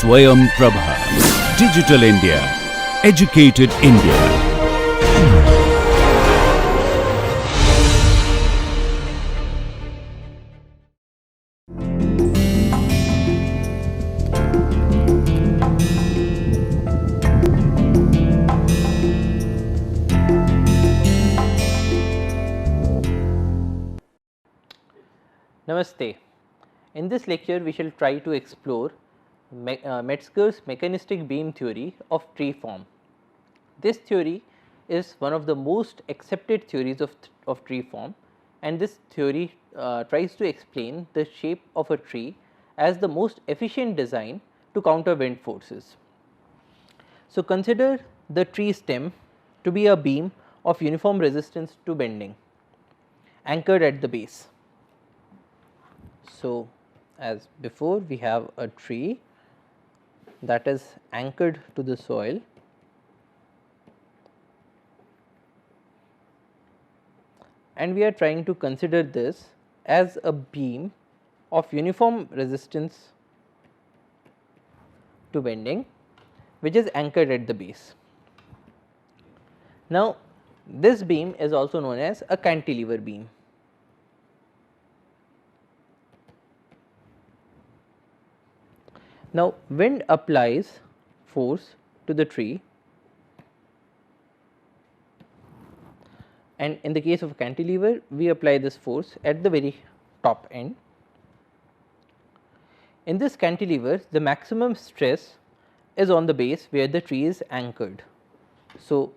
Swayam Prabha. Digital India. Educated India. Namaste. In this lecture, we shall try to explore Metzger's mechanistic beam theory of tree form. This theory is one of the most accepted theories of tree form, and this theory tries to explain the shape of a tree as the most efficient design to counter wind forces. So, consider the tree stem to be a beam of uniform resistance to bending anchored at the base. So, as before, we have a tree that is anchored to the soil, and we are trying to consider this as a beam of uniform resistance to bending, which is anchored at the base. Now, this beam is also known as a cantilever beam. Now, wind applies force to the tree, and in the case of a cantilever, we apply this force at the very top end. In this cantilever, the maximum stress is on the base where the tree is anchored. So,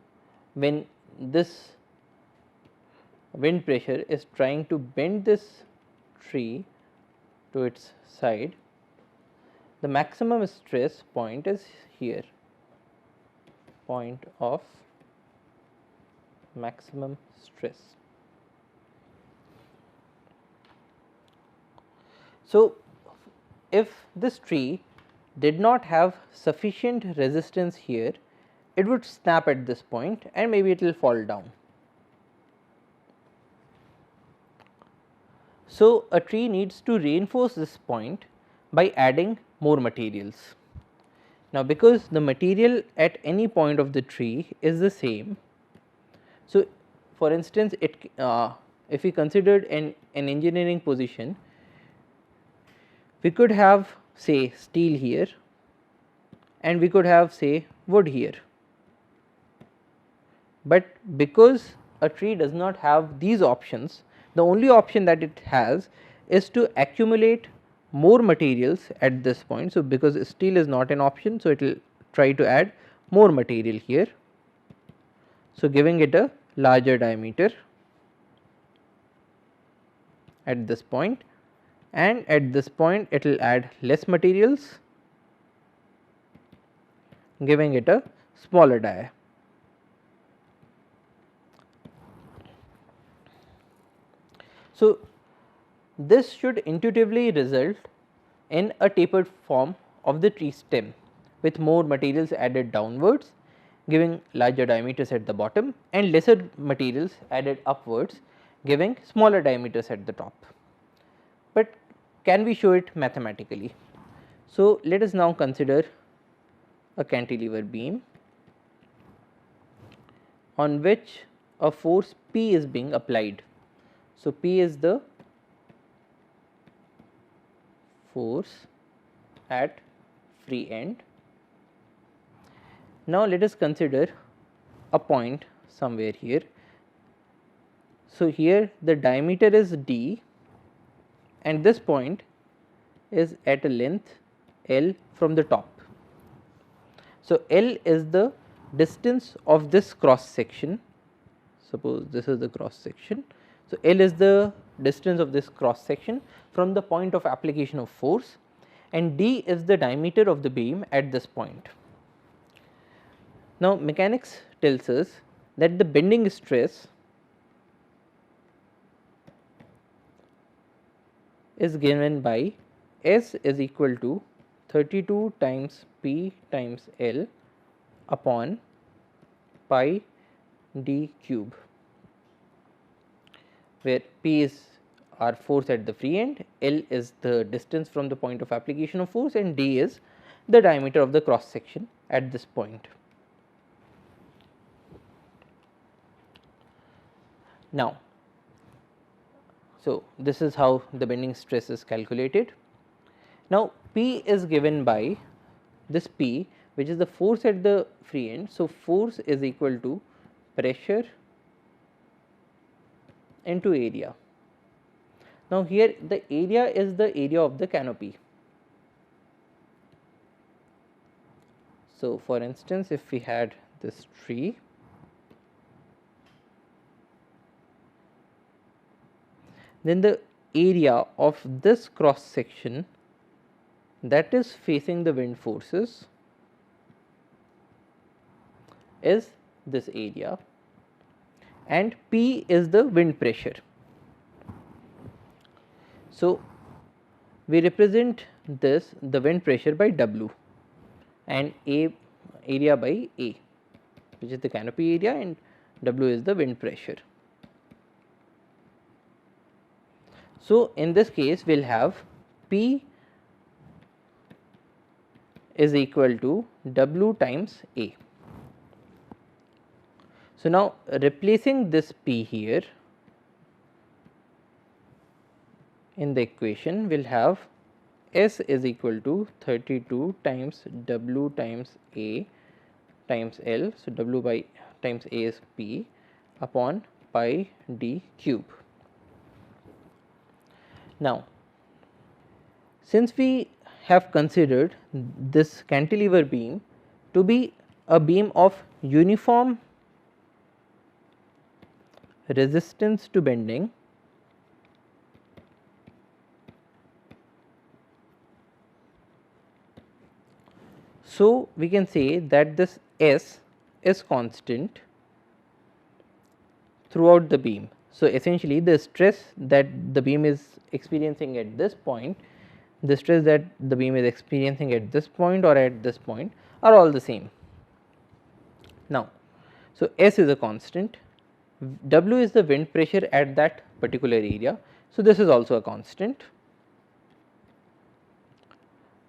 when this wind pressure is trying to bend this tree to its side, the maximum stress point is here, point of maximum stress. So, if this tree did not have sufficient resistance here, it would snap at this point and maybe it will fall down. So, a tree needs to reinforce this point by adding more materials. Now, because the material at any point of the tree is the same, so for instance, if we considered an engineering position, we could have say steel here and we could have say wood here, but because a tree does not have these options, the only option that it has is to accumulate more materials at this point. So, because steel is not an option, so it will try to add more material here. So, giving it a larger diameter at this point, and at this point it will add less materials, giving it a smaller dia. So, this should intuitively result in a tapered form of the tree stem with more materials added downwards, giving larger diameters at the bottom and lesser materials added upwards, giving smaller diameters at the top. But can we show it mathematically? So, let us now consider a cantilever beam on which a force P is being applied. So, P is the force at free end. Now, let us consider a point somewhere here. So, here the diameter is d and this point is at a length L from the top. So, L is the distance of this cross section. Suppose this is the cross section. So, L is the distance of this cross section from the point of application of force, and d is the diameter of the beam at this point. Now, mechanics tells us that the bending stress is given by S is equal to 32 times P times L upon pi d cube, where P is our force at the free end, L is the distance from the point of application of force, and d is the diameter of the cross section at this point. Now, so this is how the bending stress is calculated. Now, P is given by this P, which is the force at the free end. So, force is equal to pressure into area. Now, here the area is the area of the canopy. So, for instance, if we had this tree, then the area of this cross section that is facing the wind forces is this area, and P is the wind pressure. So, we represent this the wind pressure by W and A area by A, which is the canopy area, and W is the wind pressure. So, in this case we will have P is equal to W times A. So, now replacing this P here in the equation, we will have S is equal to 32 times W times A times L. So, W by times A is P upon pi d cube. Now, since we have considered this cantilever beam to be a beam of uniform resistance to bending, so we can say that this S is constant throughout the beam. So, essentially the stress that the beam is experiencing at this point, the stress that the beam is experiencing at this point or at this point are all the same. Now, so S is a constant, W is the wind pressure at that particular area. So, this is also a constant.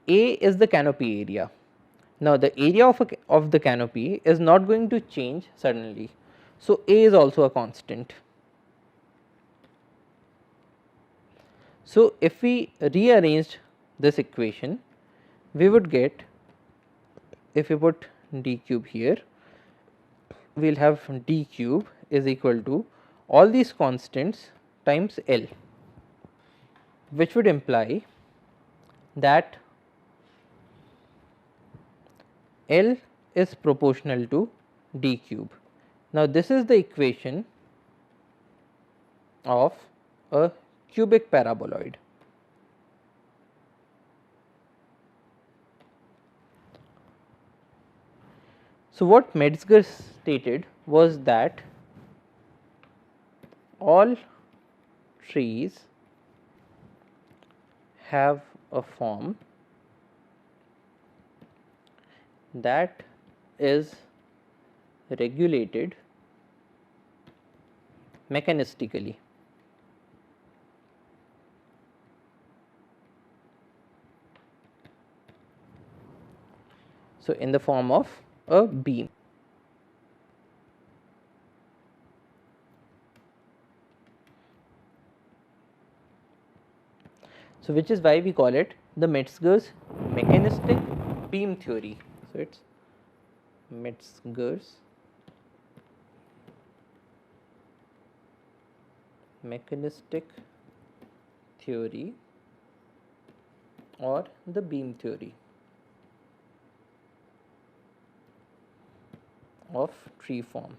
A is the canopy area. Now, the area of the canopy is not going to change suddenly. So, A is also a constant. So, if we rearranged this equation, we would get, if we put d cube here, we will have d cube is equal to all these constants times L, which would imply that L is proportional to d cube. Now, this is the equation of a cubic paraboloid. So, what Metzger stated was that all trees have a form that is regulated mechanistically. So, in the form of a beam. So, which is why we call it the Metzger's mechanistic beam theory. So, it is Metzger's mechanistic theory or the beam theory of tree form.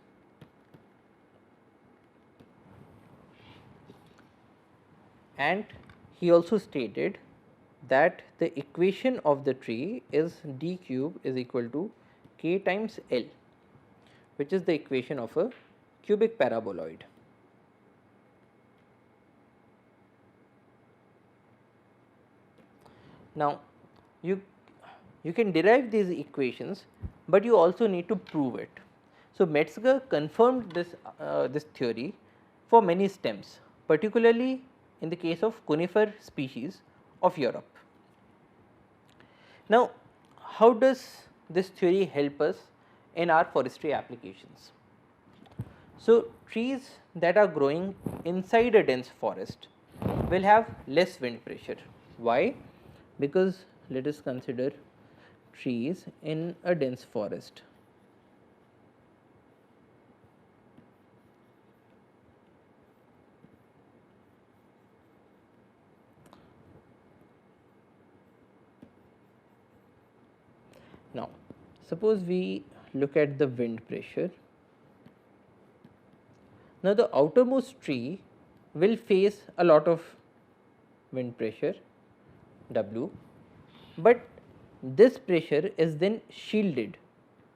And he also stated that the equation of the tree is d cube is equal to k times L, which is the equation of a cubic paraboloid. Now, you can derive these equations, but you also need to prove it. So, Metzger confirmed this theory for many stems, particularly in the case of conifer species of Europe. Now, how does this theory help us in our forestry applications? So, trees that are growing inside a dense forest will have less wind pressure. Why? Because let us consider trees in a dense forest. Now, suppose we look at the wind pressure. Now, the outermost tree will face a lot of wind pressure W, but this pressure is then shielded.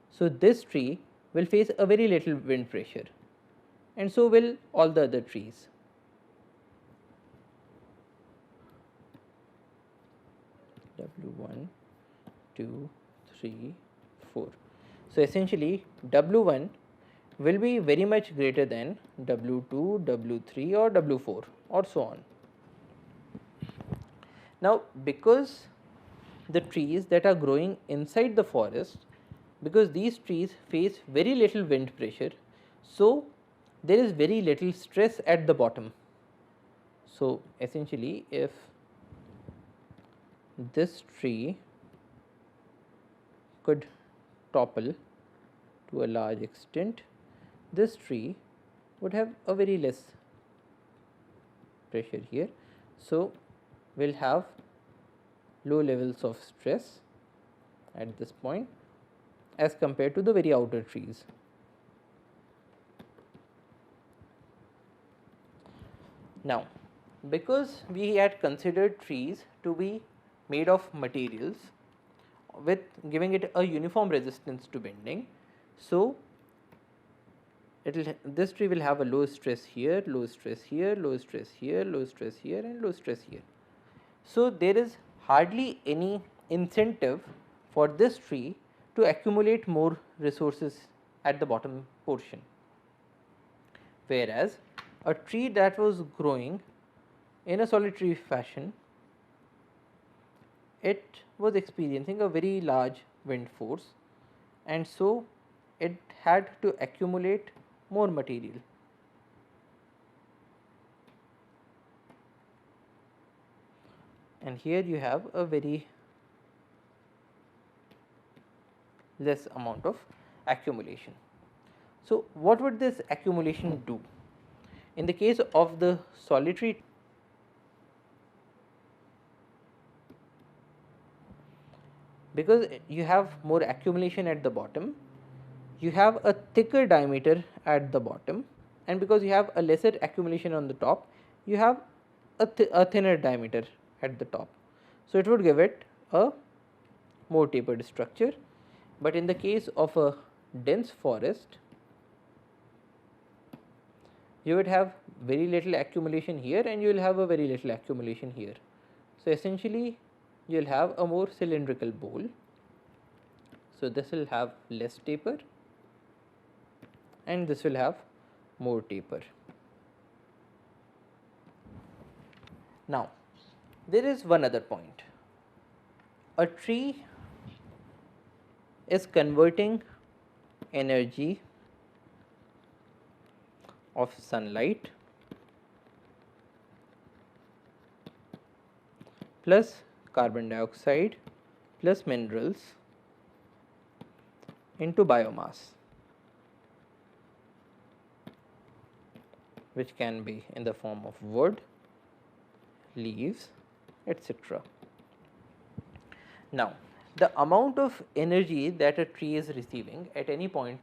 So, this tree will face a very little wind pressure, and so will all the other trees. W1, 2, 3, 4. So, essentially W1 will be very much greater than W2, W3 or W4 or so on. Now, because the trees that are growing inside the forest, because these trees face very little wind pressure, so there is very little stress at the bottom. So, essentially if this tree could topple to a large extent, this tree would have a very less pressure here. So, we will have low levels of stress at this point as compared to the very outer trees. Now, because we had considered trees to be made of materials with giving it a uniform resistance to bending, so this tree will have a low stress here, low stress here, low stress here, low stress here and low stress here. So, there is hardly any incentive for this tree to accumulate more resources at the bottom portion, whereas a tree that was growing in a solitary fashion, it was experiencing a very large wind force, and so it had to accumulate more material. And here you have a very less amount of accumulation. So, what would this accumulation do? In the case of the solitary, because you have more accumulation at the bottom, you have a thicker diameter at the bottom, and because you have a lesser accumulation on the top, you have a thinner diameter at the top. So, it would give it a more tapered structure, but in the case of a dense forest, you would have very little accumulation here and you will have a very little accumulation here. So, essentially you will have a more cylindrical bowl. So, this will have less taper and this will have more taper. Now, there is one other point. A tree is converting energy of sunlight plus carbon dioxide plus minerals into biomass, which can be in the form of wood, leaves, etc. Now, the amount of energy that a tree is receiving at any point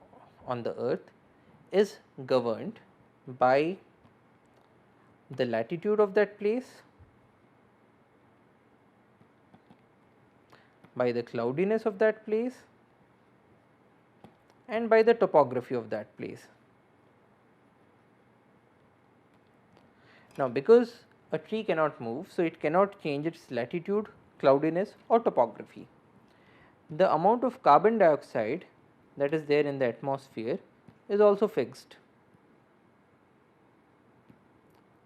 on the earth is governed by the latitude of that place, by the cloudiness of that place, and by the topography of that place. Now, because a tree cannot move, so it cannot change its latitude, cloudiness or topography. The amount of carbon dioxide that is there in the atmosphere is also fixed,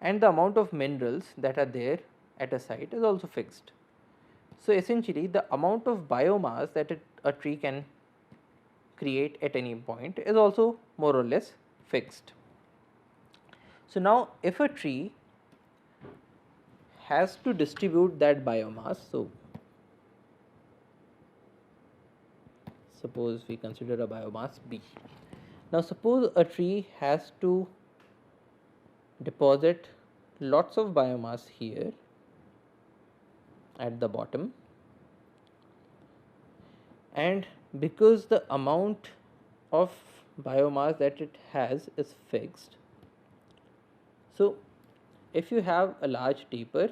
and the amount of minerals that are there at a site is also fixed. So, essentially the amount of biomass that a tree can create at any point is also more or less fixed. So, now if a tree has to distribute that biomass, so suppose we consider a biomass B. Now, suppose a tree has to deposit lots of biomass here at the bottom, and because the amount of biomass that it has is fixed. So, if you have a large taper,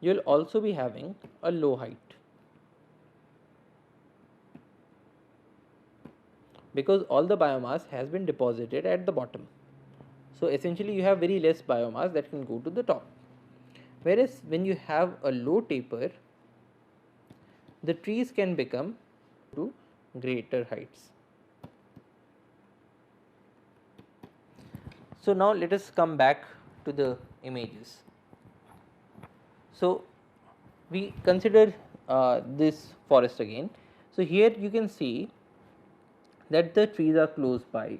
you will also be having a low height, because all the biomass has been deposited at the bottom. So, essentially you have very less biomass that can go to the top, whereas when you have a low taper, the trees can become to greater heights. So, now let us come back to the images. So, we consider this forest again. So, here you can see that the trees are close by.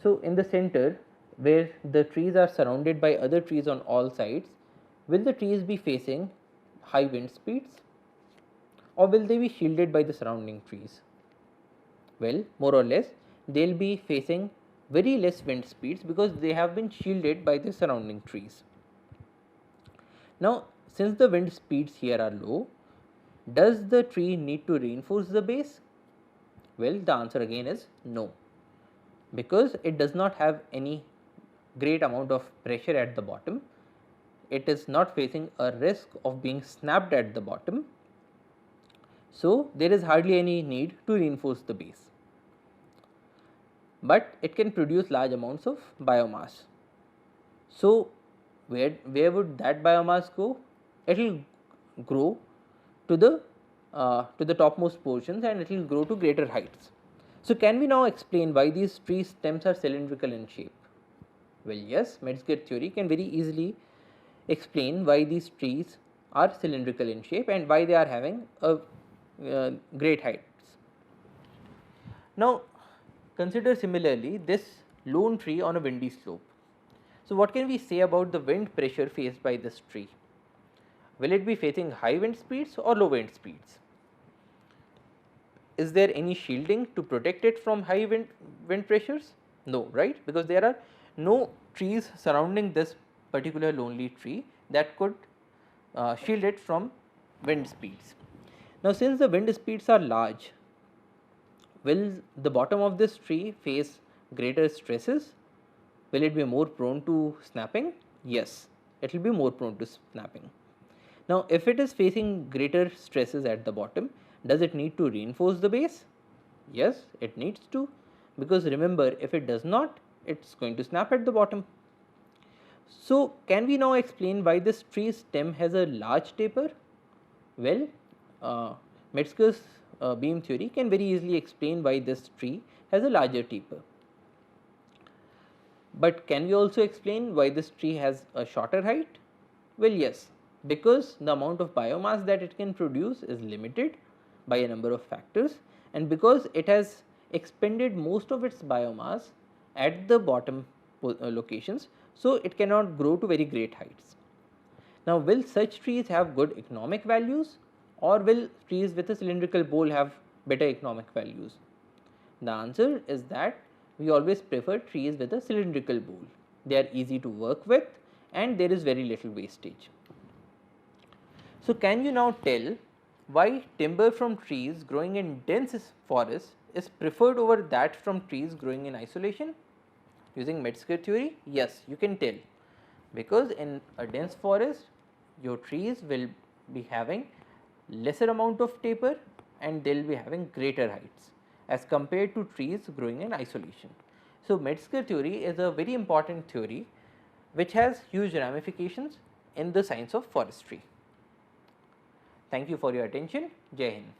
So, in the center where the trees are surrounded by other trees on all sides, will the trees be facing high wind speeds, or will they be shielded by the surrounding trees? Well, more or less they will be facing very less wind speeds because they have been shielded by the surrounding trees. Now, since the wind speeds here are low, does the tree need to reinforce the base? Well, the answer again is no, because it does not have any great amount of pressure at the bottom. It is not facing a risk of being snapped at the bottom. So, there is hardly any need to reinforce the base, but it can produce large amounts of biomass. So, where would that biomass go? It will grow to the topmost portions, and it will grow to greater heights. So, can we now explain why these tree stems are cylindrical in shape? Well, yes, Metzger theory can very easily explain why these trees are cylindrical in shape and why they are having a great heights. Now, consider similarly this lone tree on a windy slope. So, what can we say about the wind pressure faced by this tree? Will it be facing high wind speeds or low wind speeds? Is there any shielding to protect it from high wind pressures? No, right? Because there are no trees surrounding this particular lonely tree that could shield it from wind speeds. Now, since the wind speeds are large, will the bottom of this tree face greater stresses? Will it be more prone to snapping? Yes, it will be more prone to snapping. Now, if it is facing greater stresses at the bottom, does it need to reinforce the base? Yes, it needs to, because remember, if it does not, it is going to snap at the bottom. So, can we now explain why this tree stem has a large taper? Well, Metzger's beam theory can very easily explain why this tree has a larger taper. But can we also explain why this tree has a shorter height? Well, yes, because the amount of biomass that it can produce is limited by a number of factors, and because it has expended most of its biomass at the bottom locations, so it cannot grow to very great heights. Now, will such trees have good economic values, or will trees with a cylindrical bole have better economic values? The answer is that we always prefer trees with a cylindrical bole. They are easy to work with and there is very little wastage. So, can you now tell why timber from trees growing in dense forests is preferred over that from trees growing in isolation? Using Metzger theory, yes, you can tell, because in a dense forest your trees will be having lesser amount of taper and they will be having greater heights as compared to trees growing in isolation. So, Metzger theory is a very important theory which has huge ramifications in the science of forestry. Thank you for your attention. Jai Hind.